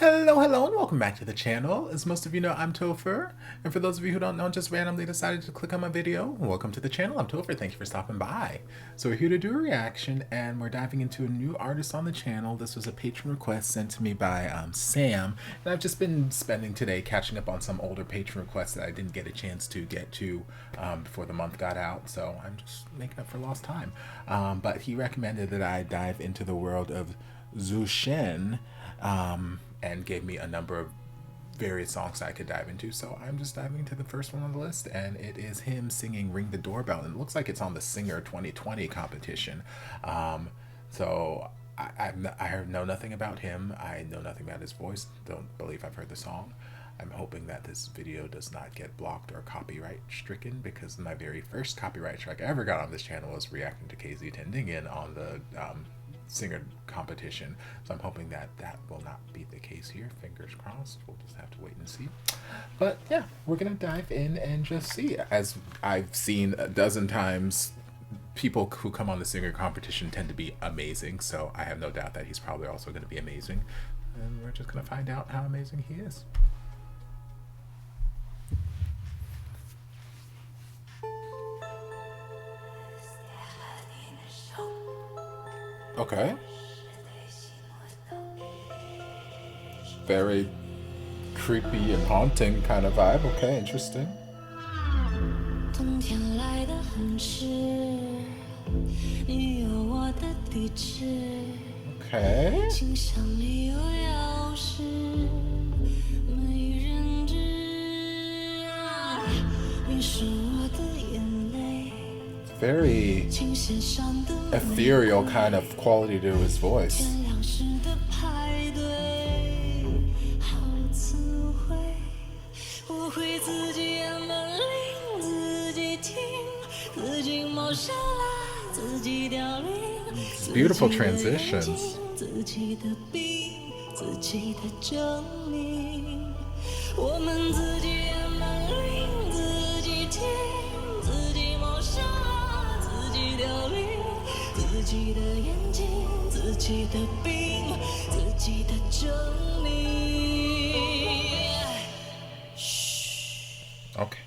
Hello, hello, and welcome back to the channel. As most of you know, I'm Topher, and for those of you who don't know, just randomly decided to click on my video, welcome to the channel. I'm Topher. Thank you for stopping by. So we're here to do a reaction, and we're diving into a new artist on the channel. This was a patron request sent to me by Sam, and I've just been spending today catching up on some older patron requests that I didn't get a chance to get to before the month got out, so I'm just making up for lost time. But he recommended that I dive into the world of Zhou Shen, and gave me a number of various songs I could dive into. So I'm just diving into the first one on the list, and it is him singing Ring the Doorbell. And it looks like it's on the Singer 2020 competition. So I know nothing about him. I know nothing about his voice. Don't believe I've heard the song. I'm hoping that this video does not get blocked or copyright stricken, because my very first copyright strike I ever got on this channel was reacting to KZ Tendingen on the Singer competition. So I'm hoping that that will not be the case here. Fingers crossed. We'll just have to wait and see. But yeah, we're gonna dive in and just see. As I've seen a dozen times, people who come on the Singer competition tend to be amazing, so I have no doubt that he's probably also going to be amazing, and we're just going to find out how amazing he is. Okay. Very creepy and haunting kind of vibe. Okay, interesting. Okay. Very ethereal kind of quality to his voice. Beautiful transitions.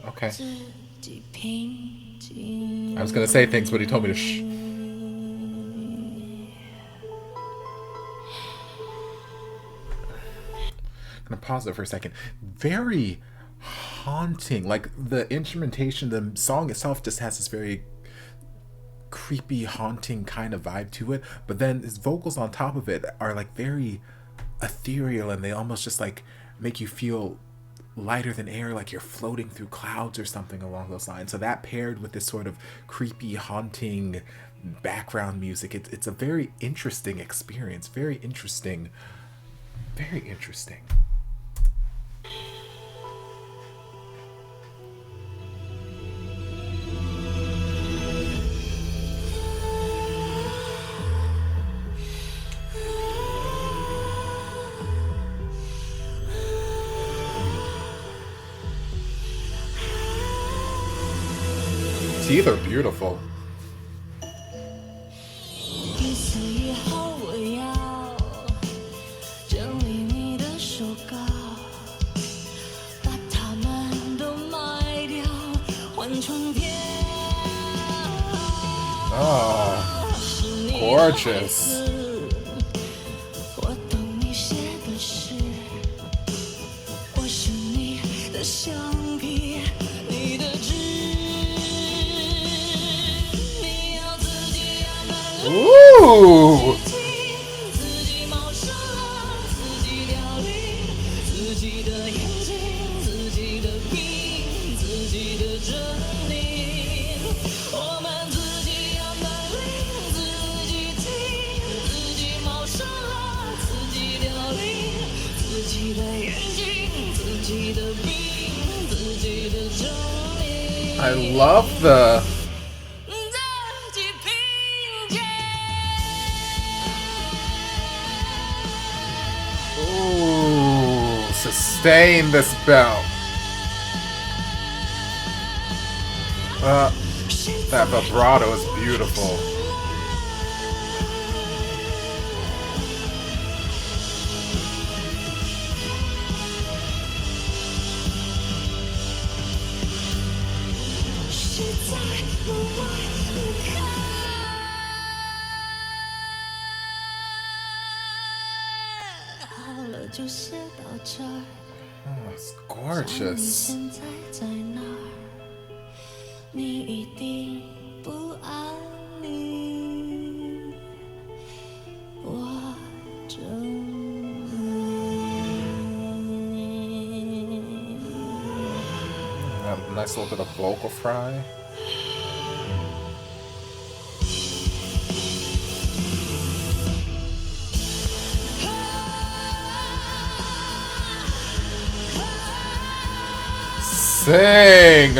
Okay. I was gonna say things, but he told me to shh. I'm gonna pause it for a second. Very haunting. Like, the instrumentation, the song itself just has this very creepy, haunting kind of vibe to it, but then his vocals on top of it are like very ethereal, and they almost just like make you feel lighter than air, like you're floating through clouds or something along those lines. So that paired with this sort of creepy, haunting background music, it's a very interesting experience. Very interesting. Very interesting. Teeth are beautiful. Oh, gorgeous. Ooh! I love the... Ooh, sustain this belt. That vibrato is beautiful. Oh, it's gorgeous. A nice little bit of vocal fry. Sing!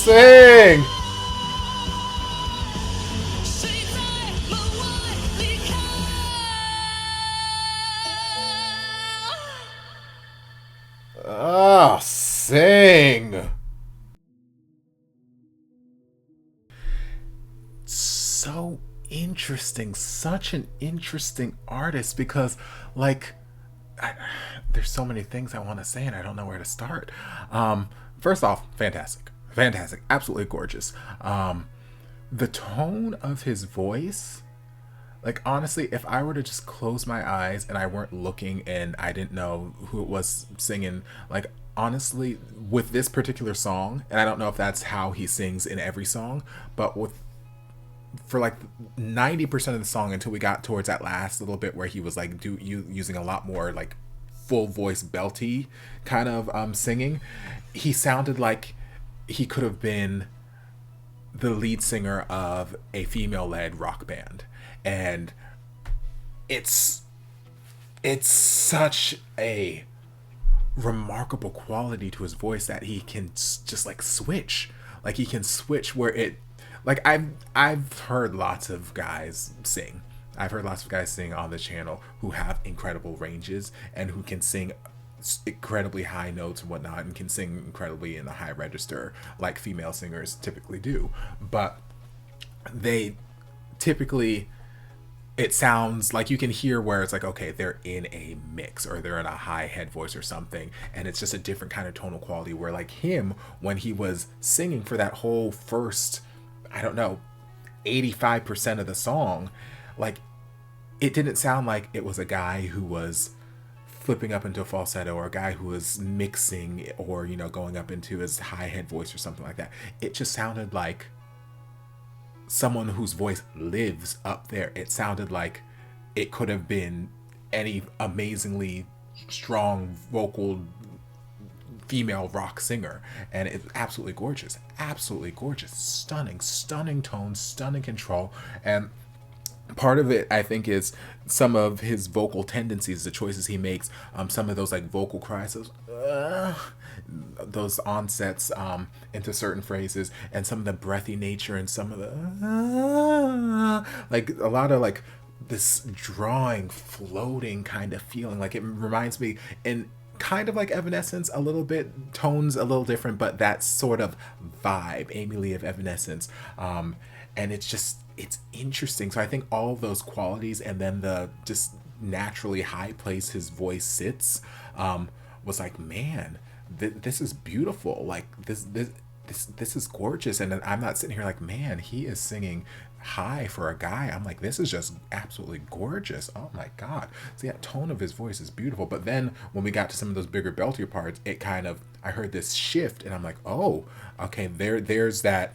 Sing! Ah, sing! So interesting, such an interesting artist because, like, there's so many things I want to say and I don't know where to start. First off, fantastic, fantastic, absolutely gorgeous. The tone of his voice, like honestly, if I were to just close my eyes and I weren't looking and I didn't know who it was singing, like honestly, with this particular song, and I don't know if that's how he sings in every song, but with for like 90% of the song until we got towards that last little bit where he was like using a lot more like full voice belty kind of singing, he sounded like he could have been the lead singer of a female led rock band. And it's such a remarkable quality to his voice that he can just like switch, like he can switch where it, like I've heard lots of guys sing. I've heard lots of guys sing on the channel who have incredible ranges and who can sing incredibly high notes and whatnot and can sing incredibly in the high register like female singers typically do. But they typically, it sounds like you can hear where it's like, okay, they're in a mix or they're in a high head voice or something, and it's just a different kind of tonal quality where like him, when he was singing for that whole first, I don't know, 85% of the song, like it didn't sound like it was a guy who was flipping up into a falsetto or a guy who was mixing or, you know, going up into his high head voice or something like that. It just sounded like someone whose voice lives up there. It sounded like it could have been any amazingly strong vocal female rock singer, and it's absolutely gorgeous, stunning tones, stunning control. And part of it I think is some of his vocal tendencies, the choices he makes, some of those like vocal cries, those onsets into certain phrases, and some of the breathy nature and some of the like a lot of like this drawing floating kind of feeling. Like it reminds me in kind of like Evanescence a little bit, tones a little different, but that sort of vibe, Amy Lee of Evanescence. And it's interesting. So I think all of those qualities and then the just naturally high place his voice sits, was like, man, this is beautiful. Like this is gorgeous. And I'm not sitting here like, man, he is singing high for a guy. I'm like, this is just absolutely gorgeous. Oh my god. So yeah, tone of his voice is beautiful. But then when we got to some of those bigger beltier parts, it kind of, I heard this shift and I'm like, oh, okay, there's that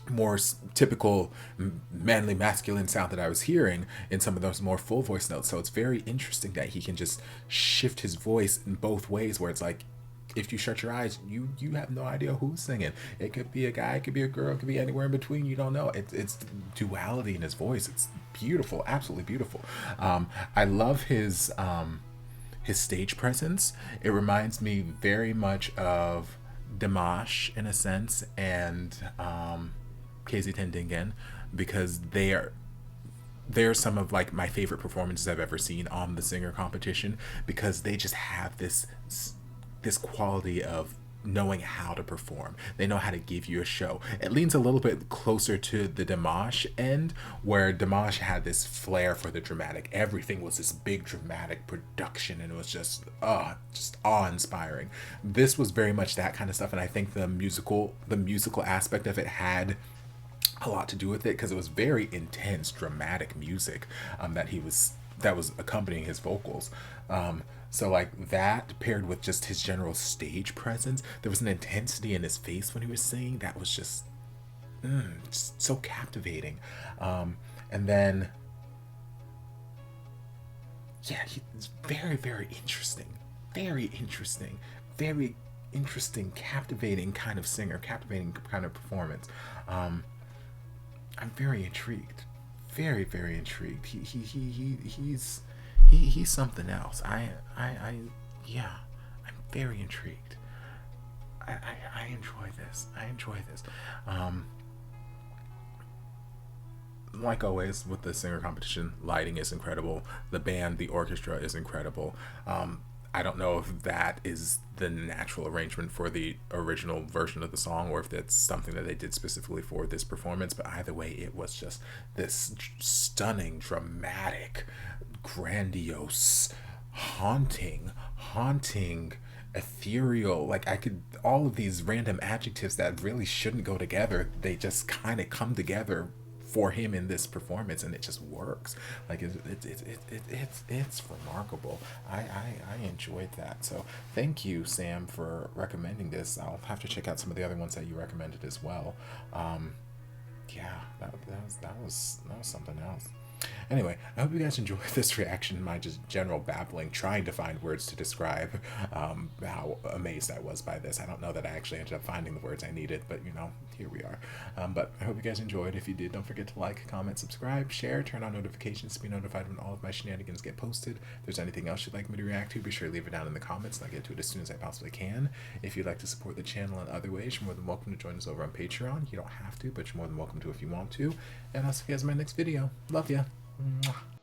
more typical manly masculine sound that I was hearing in some of those more full voice notes. So it's very interesting that he can just shift his voice in both ways, where it's like, if you shut your eyes, you have no idea who's singing. It could be a guy, it could be a girl, it could be anywhere in between. You don't know. It's duality in his voice. It's beautiful, absolutely beautiful. I love his stage presence. It reminds me very much of Dimash in a sense, and KZ Tendingen, because they're some of like my favorite performances I've ever seen on the singer competition, because they just have this quality of knowing how to perform. They know how to give you a show. It leans a little bit closer to the Dimash end, where Dimash had this flair for the dramatic. Everything was this big dramatic production, and it was just awe-inspiring. This was very much that kind of stuff, and I think the musical aspect of it had a lot to do with it, because it was very intense, dramatic music that was accompanying his vocals. So like that paired with just his general stage presence, there was an intensity in his face when he was singing that was just so captivating. And then yeah, he's very interesting, very interesting, captivating kind of singer, captivating kind of performance. I'm very intrigued, very intrigued. He's something else. Yeah, I'm very intrigued. I enjoy this. Like always with the singer competition, lighting is incredible. The band, the orchestra is incredible. I don't know if that is the natural arrangement for the original version of the song, or if that's something that they did specifically for this performance, but either way, it was just this stunning, dramatic, grandiose, haunting, ethereal, like all of these random adjectives that really shouldn't go together, they just kind of come together for him in this performance, and it just works. Like it's remarkable. I enjoyed that. So thank you, Sam, for recommending this. I'll have to check out some of the other ones that you recommended as well. Yeah, that was something else. Anyway, I hope you guys enjoyed this reaction, my just general babbling, trying to find words to describe how amazed I was by this. I don't know that I actually ended up finding the words I needed, but you know, here we are. But I hope you guys enjoyed. If you did, don't forget to like, comment, subscribe, share, turn on notifications to be notified when all of my shenanigans get posted. If there's anything else you'd like me to react to, be sure to leave it down in the comments, and I'll get to it as soon as I possibly can. If you'd like to support the channel in other ways, you're more than welcome to join us over on Patreon. You don't have to, but you're more than welcome to if you want to. And I'll see you guys in my next video. Love ya. Mwah.